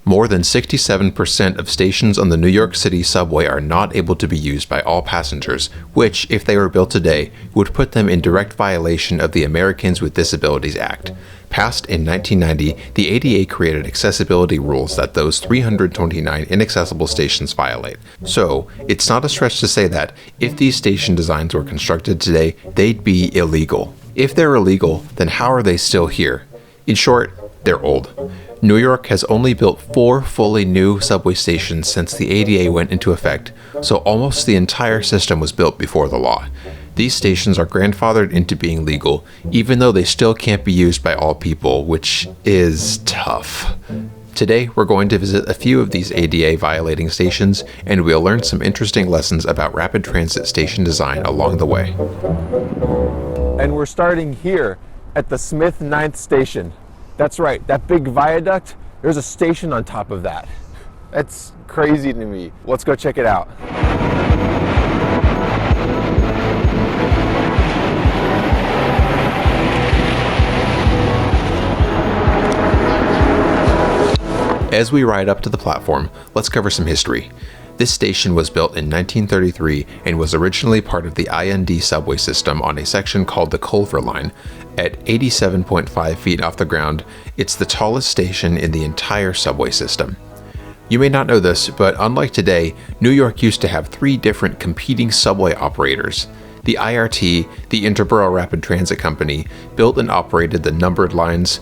More than 67% of stations on the New York City subway are not able to be used by all passengers, which, if they were built today, would put them in direct violation of the Americans with Disabilities Act. Passed in 1990, the ADA created accessibility rules that those 329 inaccessible stations violate. So, it's not a stretch to say that, if these station designs were constructed today, they'd be illegal. If they're illegal, then how are they still here? In short, they're old. New York has only built 4 fully new subway stations since the ADA went into effect, so almost the entire system was built before the law. These stations are grandfathered into being legal, even though they still can't be used by all people, which is tough. Today, we're going to visit a few of these ADA violating stations, and we'll learn some interesting lessons about rapid transit station design along the way. And we're starting here at the Smith 9th station. That's right, that big viaduct, there's a station on top of that. That's crazy to me. Let's go check it out. As we ride up to the platform, let's cover some history. This station was built in 1933 and was originally part of the IND subway system on a section called the Culver Line. At 87.5 feet off the ground, it's the tallest station in the entire subway system. You may not know this, but unlike today, New York used to have 3 different competing subway operators. The IRT, the Interborough Rapid Transit Company, built and operated the numbered lines.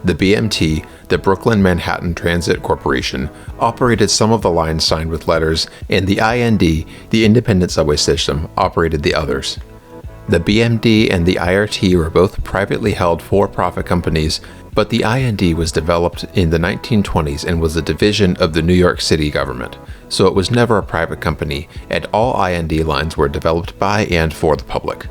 The BMT, the Brooklyn Manhattan Transit Corporation, operated some of the lines signed with letters, and the IND, the Independent Subway System, operated the others. The BMD and the IRT were both privately held for-profit companies, but the IND was developed in the 1920s and was a division of the New York City government, so it was never a private company, and all IND lines were developed by and for the public.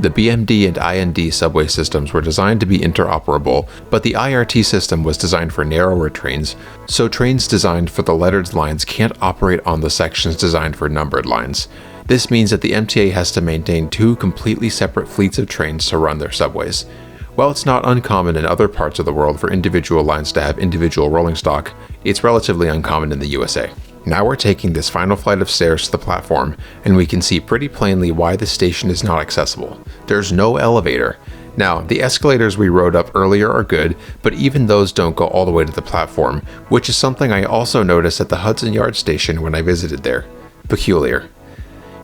The BMD and IND subway systems were designed to be interoperable, but the IRT system was designed for narrower trains, so trains designed for the lettered lines can't operate on the sections designed for numbered lines. This means that the MTA has to maintain 2 completely separate fleets of trains to run their subways. While it's not uncommon in other parts of the world for individual lines to have individual rolling stock, it's relatively uncommon in the USA. Now we're taking this final flight of stairs to the platform, and we can see pretty plainly why this station is not accessible. There's no elevator. Now, the escalators we rode up earlier are good, but even those don't go all the way to the platform, which is something I also noticed at the Hudson Yards station when I visited there. Peculiar.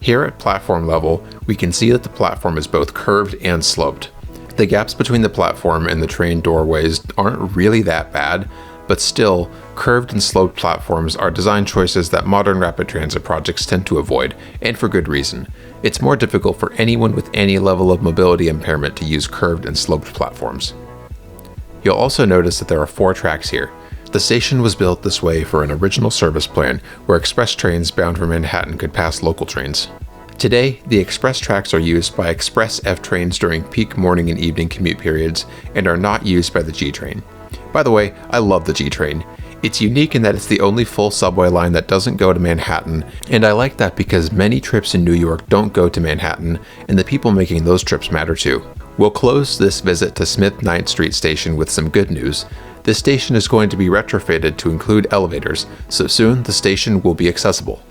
Here at platform level, we can see that the platform is both curved and sloped. The gaps between the platform and the train doorways aren't really that bad, but still, curved and sloped platforms are design choices that modern rapid transit projects tend to avoid, and for good reason. It's more difficult for anyone with any level of mobility impairment to use curved and sloped platforms. You'll also notice that there are 4 tracks here. The station was built this way for an original service plan where express trains bound for Manhattan could pass local trains. Today, the express tracks are used by Express F trains during peak morning and evening commute periods and are not used by the G train. By the way, I love the G train. It's unique in that it's the only full subway line that doesn't go to Manhattan, and I like that because many trips in New York don't go to Manhattan, and the people making those trips matter too. We'll close this visit to Smith 9th Street Station with some good news. This station is going to be retrofitted to include elevators, so soon the station will be accessible.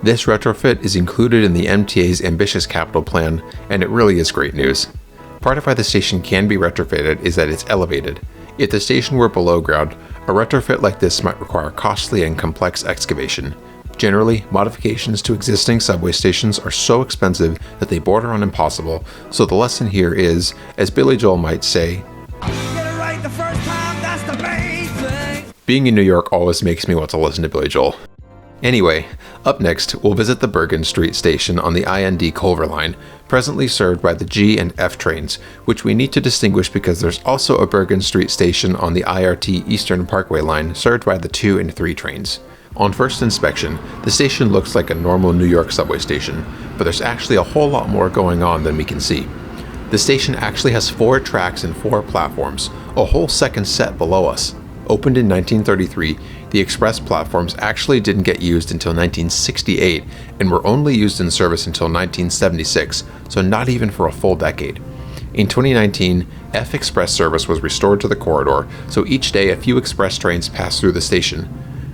This retrofit is included in the MTA's ambitious capital plan, and it really is great news. Part of why the station can be retrofitted is that it's elevated. If the station were below ground, a retrofit like this might require costly and complex excavation. Generally, modifications to existing subway stations are so expensive that they border on impossible, so the lesson here is, as Billy Joel might say, being in New York always makes me want to listen to Billy Joel. Anyway, up next, we'll visit the Bergen St station on the IND Culver Line, presently served by the G and F trains, which we need to distinguish because there's also a Bergen St station on the IRT Eastern Parkway line served by the 2 and 3 trains. On first inspection, the station looks like a normal New York subway station, but there's actually a whole lot more going on than we can see. The station actually has 4 tracks and 4 platforms, a whole second set below us. Opened in 1933, the express platforms actually didn't get used until 1968 and were only used in service until 1976, so not even for a full decade. In 2019, F Express service was restored to the corridor, so each day a few express trains pass through the station.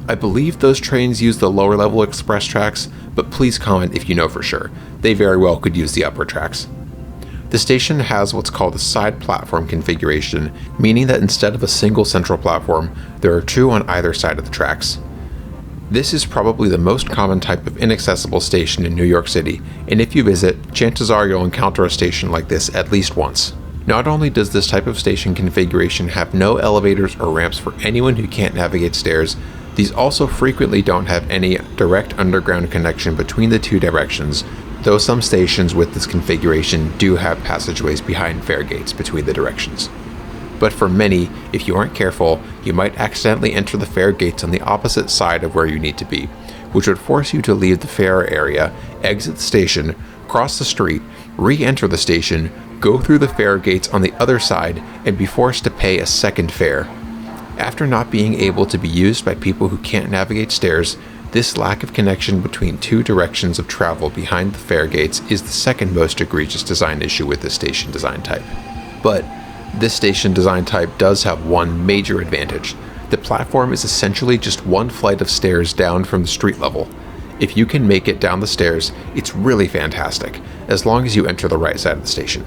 I believe those trains use the lower level express tracks, but please comment if you know for sure. They very well could use the upper tracks. The station has what's called a side platform configuration, meaning that instead of a single central platform, there are two on either side of the tracks. This is probably the most common type of inaccessible station in New York City, and if you visit, chances are you'll encounter a station like this at least once. Not only does this type of station configuration have no elevators or ramps for anyone who can't navigate stairs, these also frequently don't have any direct underground connection between the two directions, though some stations with this configuration do have passageways behind fare gates between the directions. But for many, if you aren't careful, you might accidentally enter the fare gates on the opposite side of where you need to be, which would force you to leave the fare area, exit the station, cross the street, re-enter the station, go through the fare gates on the other side, and be forced to pay a second fare. After not being able to be used by people who can't navigate stairs, this lack of connection between two directions of travel behind the fare gates is the second most egregious design issue with this station design type. But this station design type does have one major advantage. The platform is essentially just one flight of stairs down from the street level. If you can make it down the stairs, it's really fantastic, as long as you enter the right side of the station.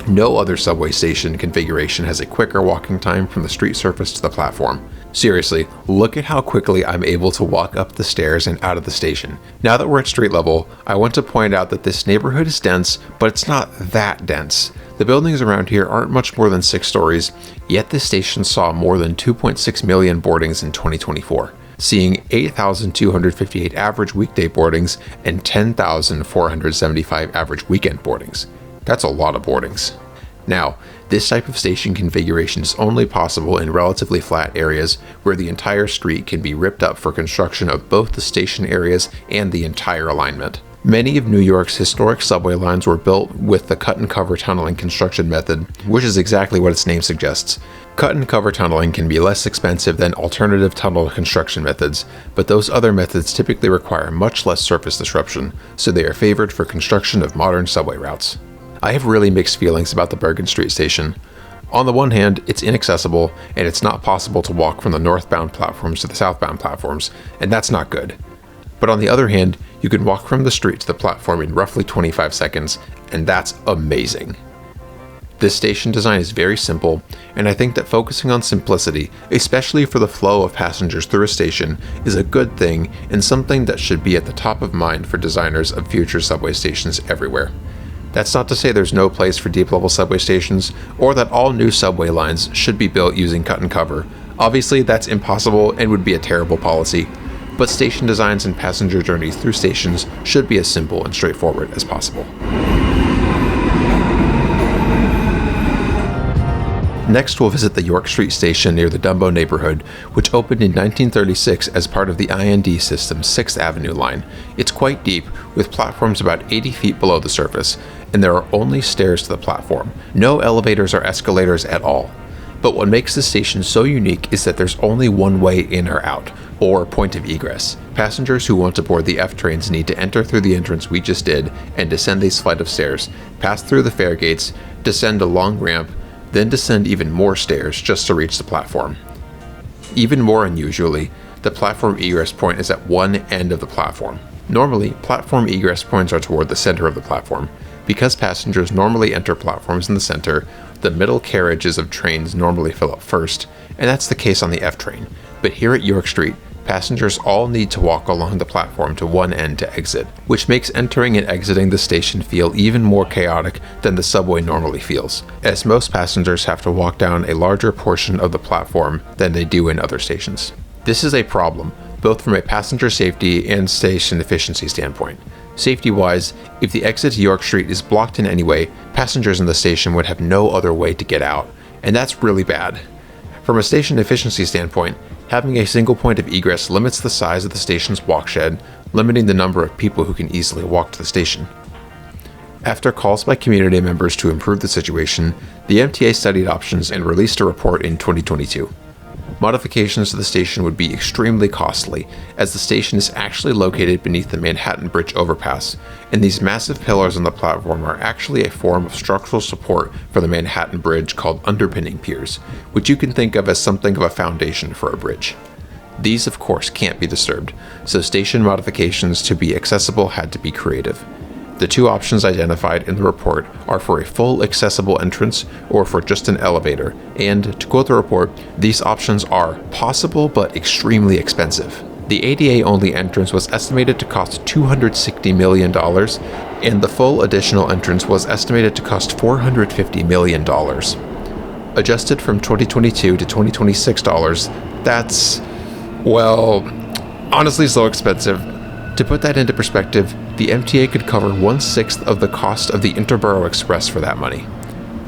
No other subway station configuration has a quicker walking time from the street surface to the platform. Seriously, look at how quickly I'm able to walk up the stairs and out of the station. Now that we're at street level, I want to point out that this neighborhood is dense, but it's not that dense. The buildings around here aren't much more than 6 stories, yet this station saw more than 2.6 million boardings in 2024, seeing 8,258 average weekday boardings and 10,475 average weekend boardings. That's a lot of boardings. Now, this type of station configuration is only possible in relatively flat areas where the entire street can be ripped up for construction of both the station areas and the entire alignment. Many of New York's historic subway lines were built with the cut-and-cover tunneling construction method, which is exactly what its name suggests. Cut-and-cover tunneling can be less expensive than alternative tunnel construction methods, but those other methods typically require much less surface disruption, so they are favored for construction of modern subway routes. I have really mixed feelings about the Bergen St station. On the one hand, it's inaccessible, and it's not possible to walk from the northbound platforms to the southbound platforms, and that's not good. But on the other hand, you can walk from the street to the platform in roughly 25 seconds, and that's amazing. This station design is very simple, and I think that focusing on simplicity, especially for the flow of passengers through a station, is a good thing and something that should be at the top of mind for designers of future subway stations everywhere. That's not to say there's no place for deep-level subway stations, or that all new subway lines should be built using cut and cover. Obviously, that's impossible and would be a terrible policy, but station designs and passenger journeys through stations should be as simple and straightforward as possible. Next, we'll visit the York Street station near the Dumbo neighborhood, which opened in 1936 as part of the IND system's 6th Avenue line. It's quite deep, with platforms about 80 feet below the surface, and there are only stairs to the platform. No elevators or escalators at all. But what makes this station so unique is that there's only one way in or out, or point of egress. Passengers who want to board the F trains need to enter through the entrance we just did and descend this flight of stairs, pass through the fare gates, descend a long ramp, then descend even more stairs just to reach the platform. Even more unusually, the platform egress point is at one end of the platform. Normally, platform egress points are toward the center of the platform. Because passengers normally enter platforms in the center, the middle carriages of trains normally fill up first, and that's the case on the F train. But here at York Street, passengers all need to walk along the platform to one end to exit, which makes entering and exiting the station feel even more chaotic than the subway normally feels, as most passengers have to walk down a larger portion of the platform than they do in other stations. This is a problem, both from a passenger safety and station efficiency standpoint. Safety-wise, if the exit to York Street is blocked in any way, passengers in the station would have no other way to get out, and that's really bad. From a station efficiency standpoint, having a single point of egress limits the size of the station's walkshed, limiting the number of people who can easily walk to the station. After calls by community members to improve the situation, the MTA studied options and released a report in 2022. Modifications to the station would be extremely costly, as the station is actually located beneath the Manhattan Bridge overpass, and these massive pillars on the platform are actually a form of structural support for the Manhattan Bridge called underpinning piers, which you can think of as something of a foundation for a bridge. These, of course, can't be disturbed, so station modifications to be accessible had to be creative. The two options identified in the report are for a full accessible entrance or for just an elevator, and, to quote the report, these options are possible but extremely expensive. The ADA-only entrance was estimated to cost $260 million, and the full additional entrance was estimated to cost $450 million. Adjusted from 2022 to 2026 dollars, that's, well, honestly so expensive. To put that into perspective, the MTA could cover 1/6 of the cost of the Interborough Express for that money.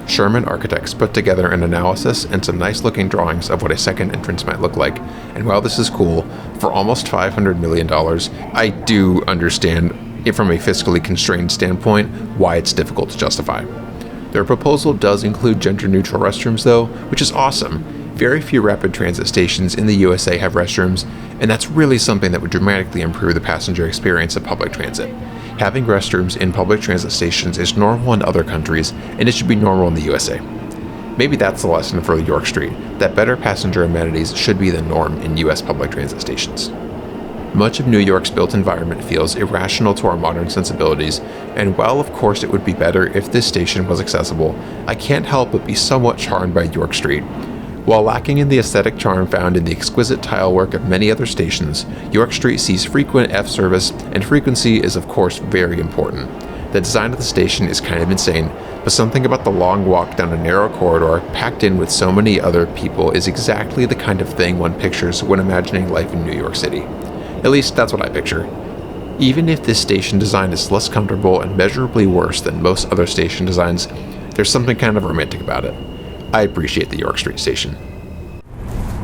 Sherman Architects put together an analysis and some nice looking drawings of what a second entrance might look like, and while this is cool, for almost $500 million, I do understand, from a fiscally constrained standpoint, why it's difficult to justify. Their proposal does include gender-neutral restrooms though, which is awesome. Very few rapid transit stations in the USA have restrooms, and that's really something that would dramatically improve the passenger experience of public transit. Having restrooms in public transit stations is normal in other countries, and it should be normal in the USA. Maybe that's the lesson for York Street, that better passenger amenities should be the norm in US public transit stations. Much of New York's built environment feels irrational to our modern sensibilities, and while of course it would be better if this station was accessible, I can't help but be somewhat charmed by York Street. While lacking in the aesthetic charm found in the exquisite tile work of many other stations, York Street sees frequent F service, and frequency is of course very important. The design of the station is kind of insane, but something about the long walk down a narrow corridor packed in with so many other people is exactly the kind of thing one pictures when imagining life in New York City. At least that's what I picture. Even if this station design is less comfortable and measurably worse than most other station designs, there's something kind of romantic about it. I appreciate the York Street station.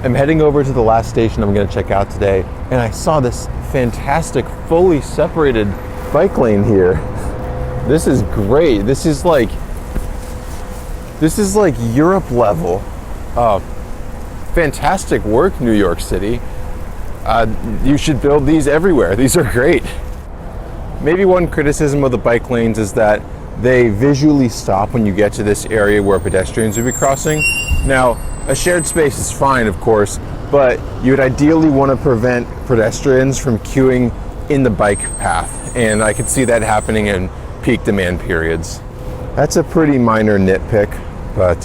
I'm heading over to the last station I'm going to check out today, and I saw this fantastic fully separated bike lane here. This is great. This is like Europe level. Fantastic work, New York City. You should build these everywhere. These are great. Maybe one criticism of the bike lanes is that they visually stop when you get to this area where pedestrians would be crossing. Now, a shared space is fine, of course, but you would ideally want to prevent pedestrians from queuing in the bike path, and I could see that happening in peak demand periods. That's a pretty minor nitpick, but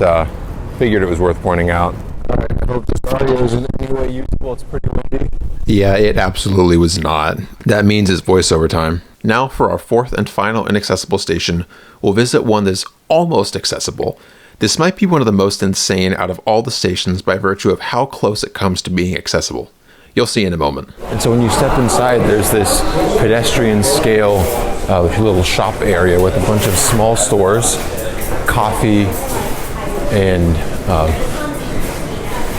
figured it was worth pointing out. All right, I hope this audio is in any way useful. It's pretty windy. Yeah, it absolutely was not. That means it's voiceover time. Now for our fourth and final inaccessible station, we'll visit one that's almost accessible. This might be one of the most insane out of all the stations by virtue of how close it comes to being accessible. You'll see in a moment. And so when you step inside, there's this pedestrian scale little shop area with a bunch of small stores, coffee and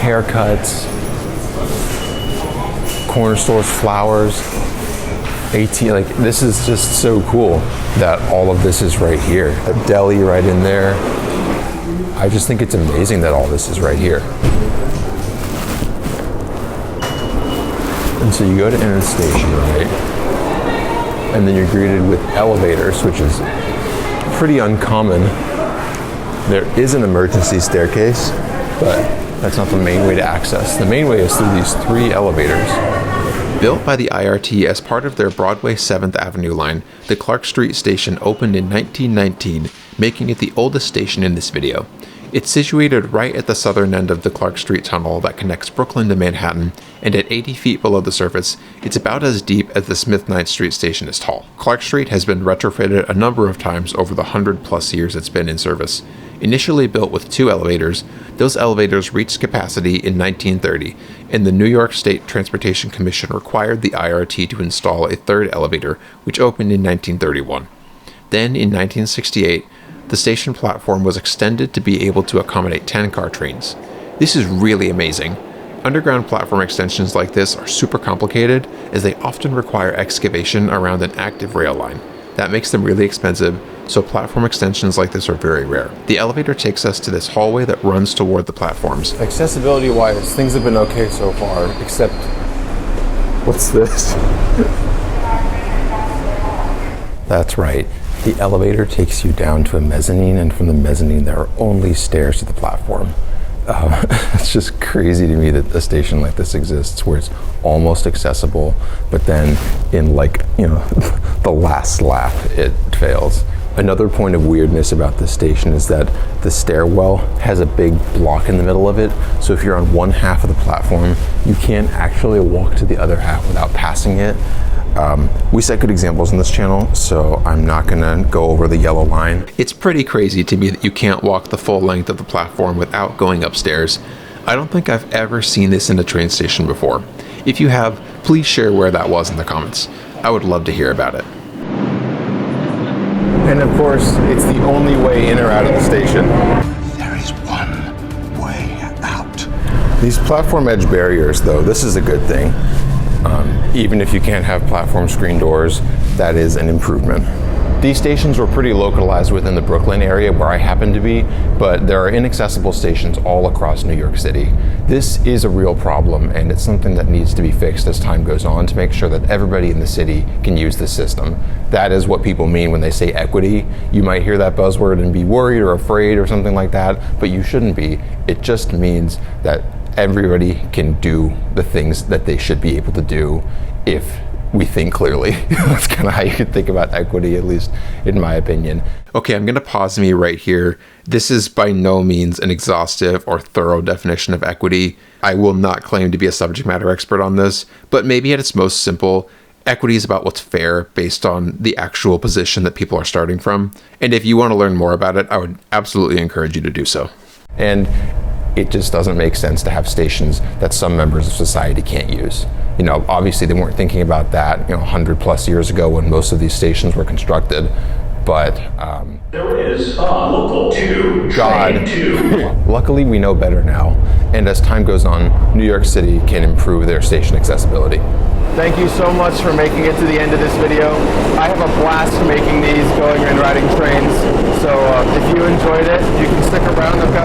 haircuts, corner stores, flowers, like this is just so cool that all of this is right here. A deli right in there. I just think it's amazing that all this is right here. And so you go to enter the station, right? And then you're greeted with elevators, which is pretty uncommon. There is an emergency staircase, but that's not the main way to access. The main way is through these 3 elevators. Built by the IRT as part of their Broadway 7th Avenue line, the Clark Street station opened in 1919, making it the oldest station in this video. It's situated right at the southern end of the Clark Street tunnel that connects Brooklyn to Manhattan, and at 80 feet below the surface, it's about as deep as the Smith 9th Street station is tall. Clark Street has been retrofitted a number of times over the 100+ years it's been in service. Initially built with 2 elevators, those elevators reached capacity in 1930, and the New York State Transportation Commission required the IRT to install a 3rd elevator, which opened in 1931. Then, in 1968, the station platform was extended to be able to accommodate 10-car trains. This is really amazing. Underground platform extensions like this are super complicated, as they often require excavation around an active rail line. That makes them really expensive, so platform extensions like this are very rare. The elevator takes us to this hallway that runs toward the platforms. Accessibility-wise, things have been okay so far, except... What's this? That's right. The elevator takes you down to a mezzanine, and from the mezzanine there are only stairs to the platform. It's just crazy to me that a station like this exists where it's almost accessible, but then in the last lap it fails. Another point of weirdness about this station is that the stairwell has a big block in the middle of it, so if you're on one half of the platform, you can't actually walk to the other half without passing it. We set good examples in this channel, so I'm not gonna go over the yellow line. It's pretty crazy to me that you can't walk the full length of the platform without going upstairs. I don't think I've ever seen this in a train station before. If you have, please share where that was in the comments. I would love to hear about it. And of course, it's the only way in or out of the station. There is one way out. These platform edge barriers, though, this is a good thing. Even if you can't have platform screen doors, that is an improvement. These stations were pretty localized within the Brooklyn area where I happen to be, but there are inaccessible stations all across New York City. This is a real problem, and it's something that needs to be fixed as time goes on to make sure that everybody in the city can use the system. That is what people mean when they say equity. You might hear that buzzword and be worried or afraid or something like that, but you shouldn't be. It just means that everybody can do the things that they should be able to do if we think clearly. That's kind of how you could think about equity, at least in my opinion. Okay, I'm going to pause me right here. This is by no means an exhaustive or thorough definition of equity. I will not claim to be a subject matter expert on this, but maybe at its most simple, equity is about what's fair based on the actual position that people are starting from. And if you want to learn more about it, I would absolutely encourage you to do so. And it just doesn't make sense to have stations that some members of society can't use. Obviously they weren't thinking about that 100 plus years ago when most of these stations were constructed, but there is local 2, train 2. Luckily we know better now, and as time goes on, New York City can improve their station accessibility. Thank you so much for making it to the end of this video. I have a blast making these, going and riding trains, so if you enjoyed it, you can stick around. I've got